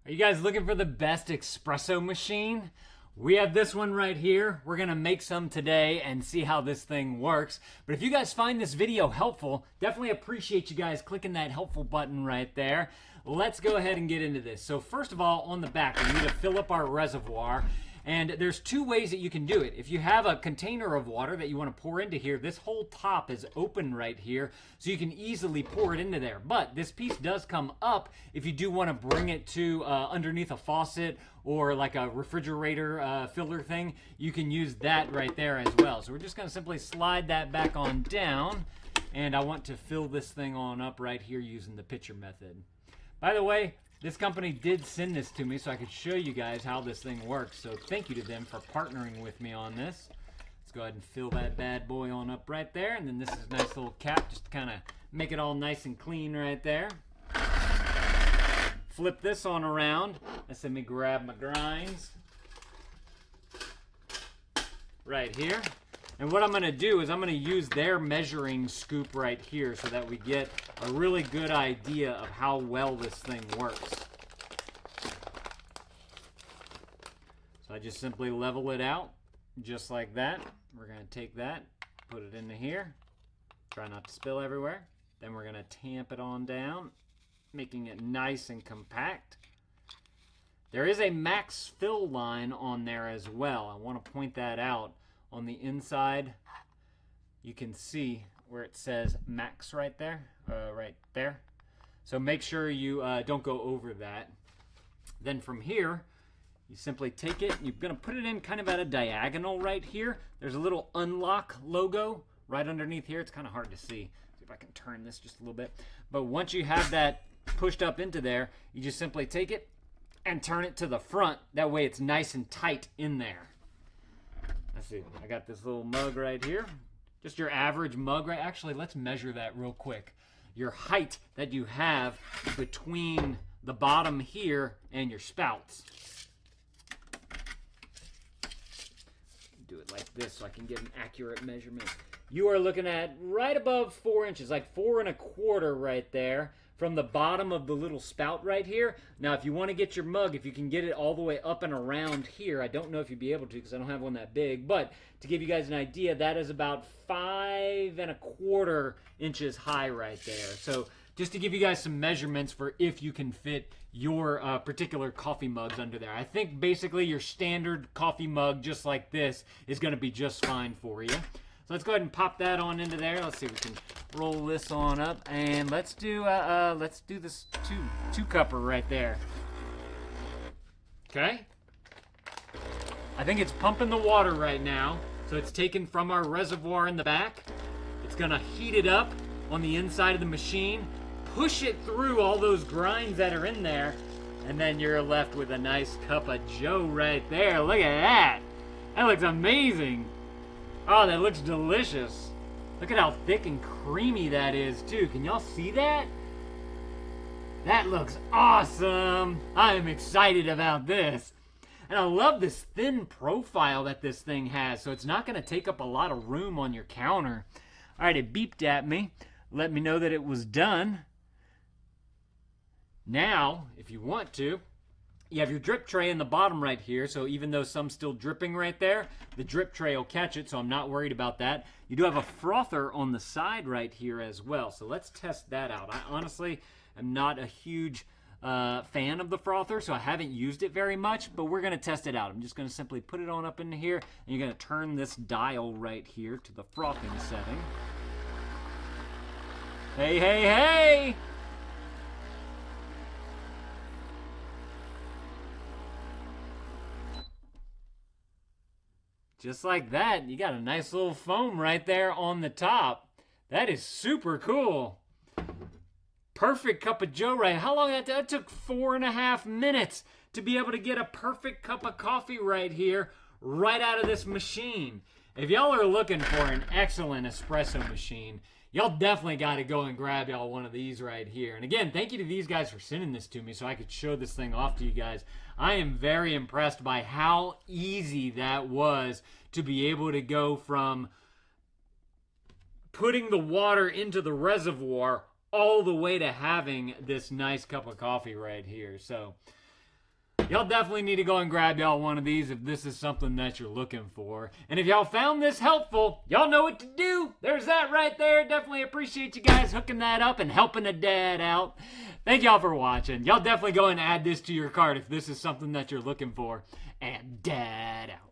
Are you guys looking for the best espresso machine? We have this one right here. We're gonna make some today and see how this thing works. But if you guys find this video helpful, definitely appreciate you guys clicking that helpful button right there. Let's go ahead and get into this. So first of all, on the back, we need to fill up our reservoir. And there's two ways that you can do it. If you have a container of water that you want to pour into here, this whole top is open right here, so you can easily pour it into there. But this piece does come up if you do want to bring it to underneath a faucet or like a refrigerator filler thing. You can use that right there as well. So we're just going to simply slide that back on down, and I want to fill this thing on up right here using the pitcher method. By the way, this company did send this to me so I could show you guys how this thing works. So thank you to them for partnering with me on this. Let's go ahead and fill that bad boy on up right there. And then this is a nice little cap just to kind of make it all nice and clean right there. Flip this on around. Let's let me grab my grinds right here. And what I'm going to do is I'm going to use their measuring scoop right here so that we get a really good idea of how well this thing works. So I just simply level it out just like that. We're going to take that, put it into here, try not to spill everywhere. Then we're going to tamp it on down, making it nice and compact. There is a max fill line on there as well. I want to point that out. On the inside, you can see where it says max right there, So make sure you don't go over that. Then from here, you simply take it, you're gonna put it in kind of at a diagonal right here. There's a little unlock logo right underneath here. It's kind of hard to see. See if I can turn this just a little bit. But once you have that pushed up into there, you just simply take it and turn it to the front. That way it's nice and tight in there. Let's see, I got this little mug right here. Just your average mug, right? Actually, let's measure that real quick. Your height that you have between the bottom here and your spouts. Do it like this so I can get an accurate measurement. You are looking at right above 4 inches, like 4 1/4 right there. From the bottom of the little spout right here. Now, if you want to get your mug, if you can get it all the way up and around here, I don't know if you'd be able to because I don't have one that big, but to give you guys an idea, that is about 5 1/4 inches high right there. So just to give you guys some measurements for if you can fit your particular coffee mugs under there. I think basically your standard coffee mug, just like this, is going to be just fine for you. So let's go ahead and pop that on into there. Let's see if we can roll this on up, and let's do this two cupper right there. Okay. I think it's pumping the water right now, so it's taken from our reservoir in the back. It's gonna heat it up on the inside of the machine, push it through all those grinds that are in there, and then you're left with a nice cup of joe right there. Look at that. That looks amazing. Oh, that looks delicious. Look at how thick and creamy that is, too. Can y'all see that? That looks awesome. I am excited about this. And I love this thin profile that this thing has, so it's not going to take up a lot of room on your counter. All right, it beeped at me. Let me know that it was done. Now, if you want to, you have your drip tray in the bottom right here, so even though some's still dripping right there, the drip tray will catch it, so I'm not worried about that. You do have a frother on the side right here as well, so let's test that out. I honestly am not a huge fan of the frother, so I haven't used it very much, but we're going to test it out. I'm just going to simply put it on up in here, and you're going to turn this dial right here to the frothing setting. Hey, hey, hey! Just like that, you got a nice little foam right there on the top. That is super cool. Perfect cup of joe right. How long that took? 4.5 minutes to be able to get a perfect cup of coffee right here, right out of this machine. If y'all are looking for an excellent espresso machine, y'all definitely got to go and grab y'all one of these right here. And again, thank you to these guys for sending this to me so I could show this thing off to you guys. I am very impressed by how easy that was to be able to go from putting the water into the reservoir all the way to having this nice cup of coffee right here. So Y'all definitely need to go and grab y'all one of these if this is something that you're looking for. And if y'all found this helpful, y'all know what to do. There's that right there. Definitely appreciate you guys hooking that up and helping a dad out. Thank y'all for watching. Y'all definitely go and add this to your cart if this is something that you're looking for. And dad out.